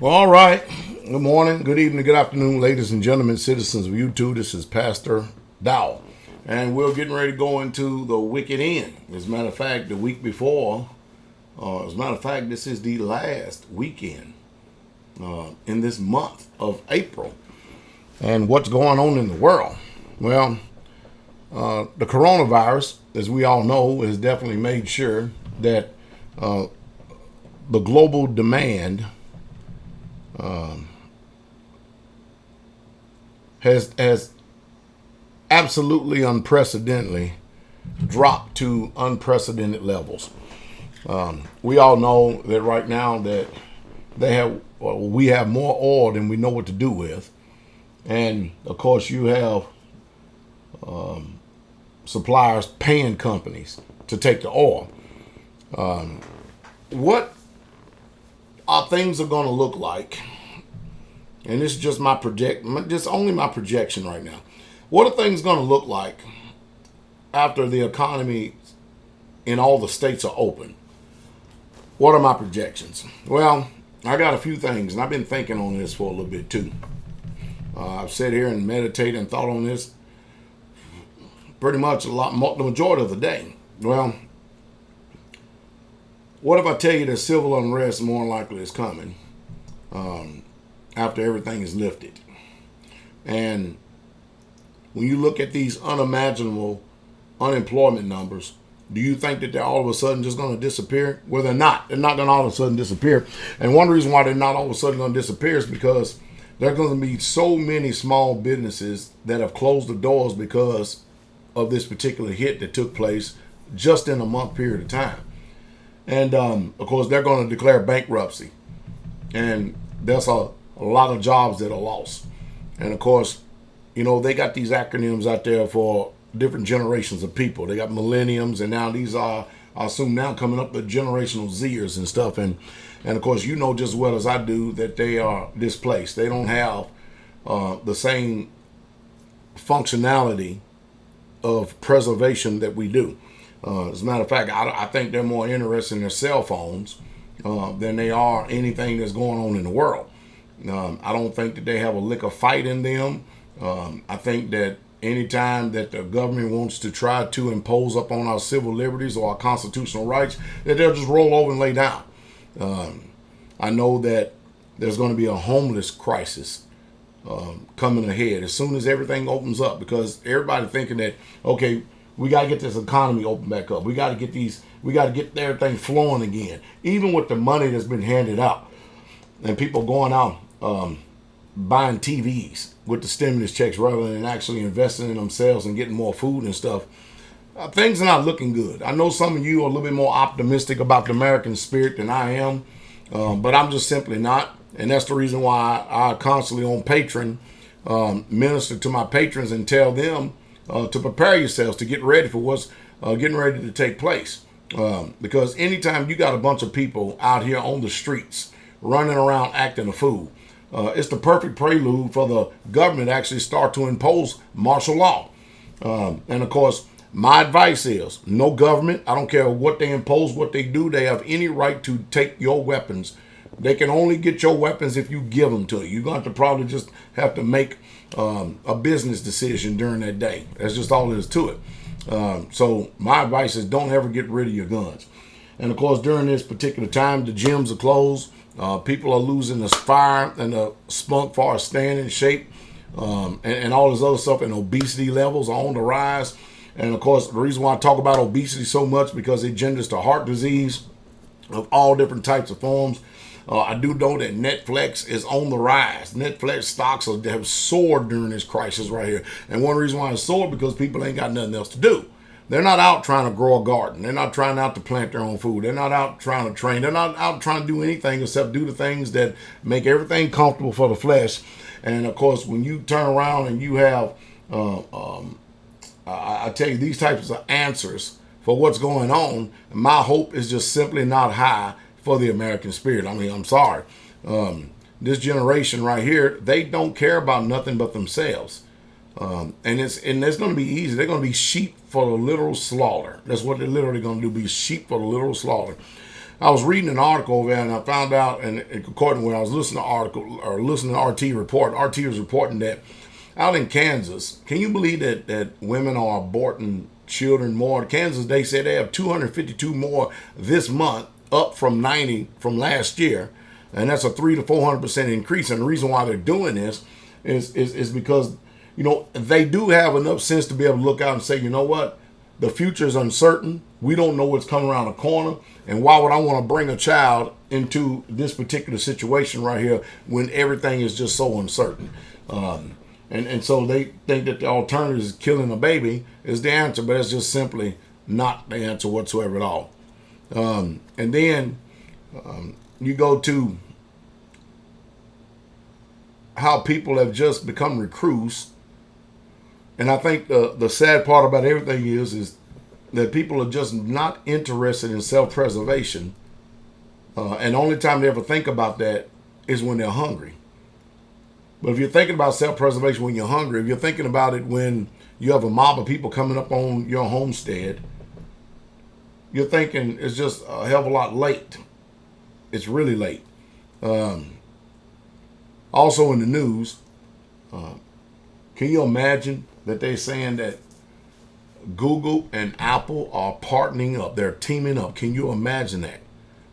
Well, all right. Good morning, good evening, good afternoon, ladies and gentlemen, citizens of YouTube. This is Pastor Dowell, and we're getting ready to go into the wicked end. As a matter of fact, the week before, this is the last weekend in this month of April. And what's going on in the world? Well, the coronavirus, as we all know, has definitely made sure that the global demand has absolutely unprecedentedly dropped to unprecedented levels. We all know that right now that we have more oil than we know what to do with, and of course you have suppliers paying companies to take the oil. What are things are going to look like? And this is just only my projection right now. What are things going to look like after the economy in all the states are open? What are my projections? Well, I got a few things, and I've been thinking on this for a little bit too. I've sat here and meditated and thought on this pretty much the majority of the day. Well, what if I tell you that civil unrest more likely is coming after everything is lifted? And when you look at these unimaginable unemployment numbers, do you think that they're all of a sudden just going to disappear? Well, they're not. They're not going to all of a sudden disappear. And one reason why they're not all of a sudden going to disappear is because there are going to be so many small businesses that have closed the doors because of this particular hit that took place just in a month period of time. And of course, they're going to declare bankruptcy. And there's a lot of jobs that are lost. And of course, you know, they got these acronyms out there for different generations of people. They got millenniums, and now these are, I assume now coming up the generational Zers and stuff. And of course, you know just as well as I do that they are displaced. They don't have the same functionality of preservation that we do. As a matter of fact, I think they're more interested in their cell phones than they are anything that's going on in the world. I don't think that they have a lick of fight in them. I think that anytime that the government wants to try to impose upon our civil liberties or our constitutional rights, that they'll just roll over and lay down. I know that there's going to be a homeless crisis coming ahead as soon as everything opens up, because everybody thinking that, okay, we got to get this economy open back up. We got to get everything flowing again, even with the money that's been handed out and people going out buying TVs with the stimulus checks rather than actually investing in themselves and getting more food and stuff. Things are not looking good. I know some of you are a little bit more optimistic about the American spirit than I am, but I'm just simply not. And that's the reason why I constantly on Patreon minister to my patrons and tell them to prepare yourselves to get ready for what's getting ready to take place. Because anytime you got a bunch of people out here on the streets running around acting a fool, it's the perfect prelude for the government to actually start to impose martial law. And of course, my advice is no government, I don't care what they impose, what they do, they have any right to take your weapons. They can only get your weapons if you give them to you. You're going to probably just have to make a business decision during that day. That's just all there is to it. So my advice is don't ever get rid of your guns. And of course, during this particular time, the gyms are closed. People are losing the fire and the spunk for staying in shape, and all this other stuff. And obesity levels are on the rise. And of course, the reason why I talk about obesity so much because it genders to heart disease of all different types of forms. I do know that Netflix is on the rise. Netflix stocks have soared during this crisis right here. And one reason why it's soared because people ain't got nothing else to do. They're not out trying to grow a garden. They're not trying out to plant their own food. They're not out trying to train. They're not out trying to do anything except do the things that make everything comfortable for the flesh. And of course, when you turn around and you have, I tell you, these types of answers for what's going on, my hope is just simply not high for the American spirit. I mean, I'm sorry. This generation right here, they don't care about nothing but themselves. And it's going to be easy. They're going to be sheep for the literal slaughter. That's what they're literally going to do, be sheep for the literal slaughter. I was reading an article over there, and I found out, and according to when I was listening to RT report, RT was reporting that out in Kansas, can you believe that women are aborting children more? In Kansas, they said they have 252 more this month, up from 90 from last year, and that's a 300 to 400% increase. And the reason why they're doing this is because, you know, they do have enough sense to be able to look out and say, you know what, the future is uncertain. We don't know what's coming around the corner, and why would I want to bring a child into this particular situation right here when everything is just so uncertain? And so they think that the alternative is killing a baby is the answer, but it's just simply not the answer whatsoever at all. And then you go to how people have just become recruits. And I think the sad part about everything is that people are just not interested in self-preservation. And the only time they ever think about that is when they're hungry. But if you're thinking about self-preservation when you're hungry, if you're thinking about it when you have a mob of people coming up on your homestead, you're thinking it's just a hell of a lot late. It's really late. Also in the news, can you imagine that they're saying that Google and Apple are partnering up? They're teaming up. Can you imagine that?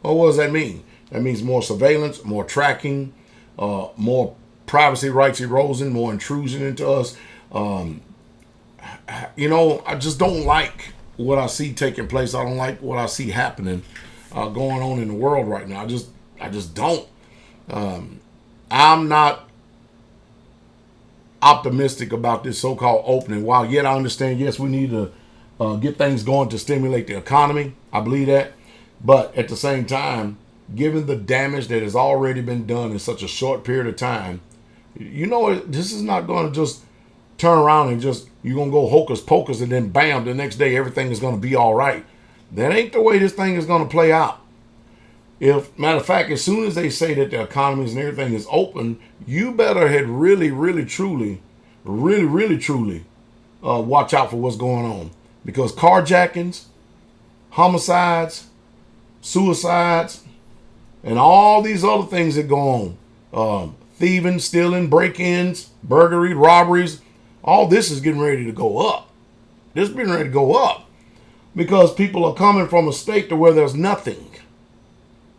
Well, what does that mean? That means more surveillance, more tracking, more privacy rights erosion, more intrusion into us. You know, I just don't like what I see taking place. I don't like what I see happening, going on in the world right now. I just don't. I'm not optimistic about this so-called opening. While yet I understand, yes, we need to get things going to stimulate the economy. I believe that. But at the same time, given the damage that has already been done in such a short period of time, you know, this is not going to just turn around and just, you're going to go hocus pocus and then bam, the next day everything is going to be all right. That ain't the way this thing is going to play out. If, matter of fact, as soon as they say that the economies and everything is open, you better had really truly watch out for what's going on. Because carjackings, homicides, suicides, and all these other things that go on, thieving, stealing, break-ins, burglary, robberies, all this is getting ready to go up. This is getting ready to go up because people are coming from a state to where there's nothing.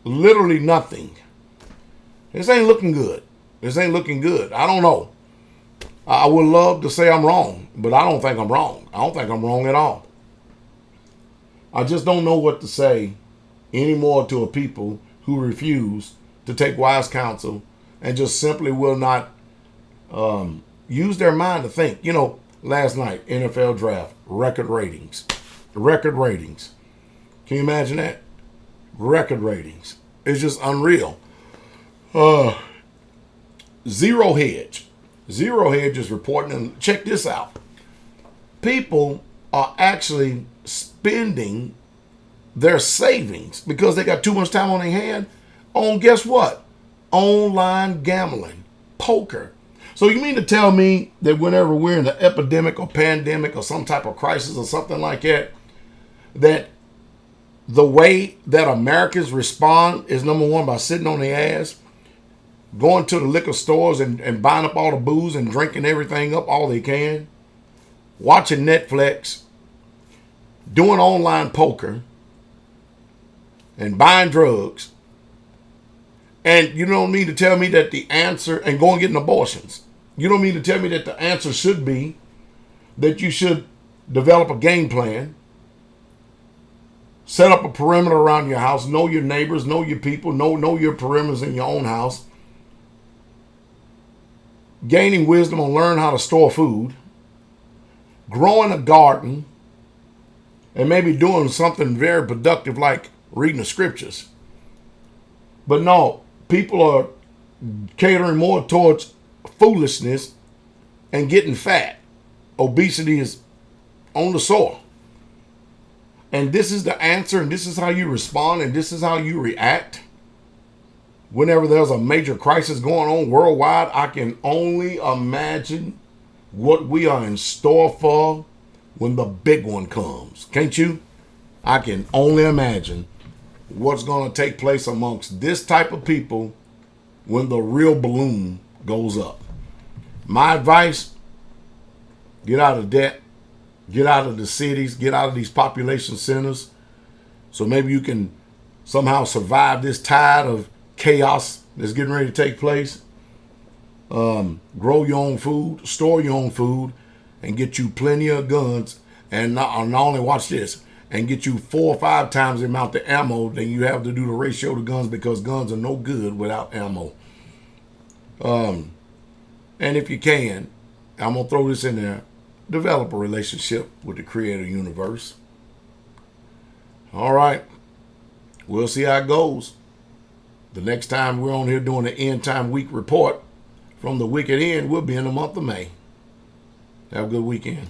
Literally nothing. This ain't looking good. This ain't looking good. I don't know. I would love to say I'm wrong, but I don't think I'm wrong. I don't think I'm wrong at all. I just don't know what to say anymore to a people who refuse to take wise counsel and just simply will not use their mind to think. You know, last night, NFL draft, record ratings. Can you imagine that? Record ratings. It's just unreal. Zero Hedge is reporting, and check this out. People are actually spending their savings because they got too much time on their hand on, guess what? Online gambling, poker. So you mean to tell me that whenever we're in an epidemic or pandemic or some type of crisis or something like that, that the way that Americans respond is, number one, by sitting on their ass, going to the liquor stores and buying up all the booze and drinking everything up all they can, watching Netflix, doing online poker, and buying drugs. And you don't mean to tell me that the answer, and going and getting abortions. You don't mean to tell me that the answer should be that you should develop a game plan, set up a perimeter around your house, know your neighbors, know your people, know your perimeters in your own house, gaining wisdom on learn how to store food, growing a garden, and maybe doing something very productive like reading the scriptures. But no, people are catering more towards foolishness and getting fat. Obesity is on the soil. And this is the answer, and this is how you respond, and this is how you react. Whenever there's a major crisis going on worldwide, I can only imagine what we are in store for when the big one comes. Can't you? I can only imagine what's going to take place amongst this type of people when the real balloon goes up. My advice, get out of debt, get out of the cities, get out of these population centers, so maybe you can somehow survive this tide of chaos that's getting ready to take place. Grow your own food, store your own food, and get you plenty of guns. And not only watch this, and get you 4 or 5 times the amount of ammo than you have to do the ratio to guns, because guns are no good without ammo. And if you can, I'm going to throw this in there, develop a relationship with the creator universe. All right. We'll see how it goes. The next time we're on here doing the end time week report from the wicked end, we'll be in the month of May. Have a good weekend.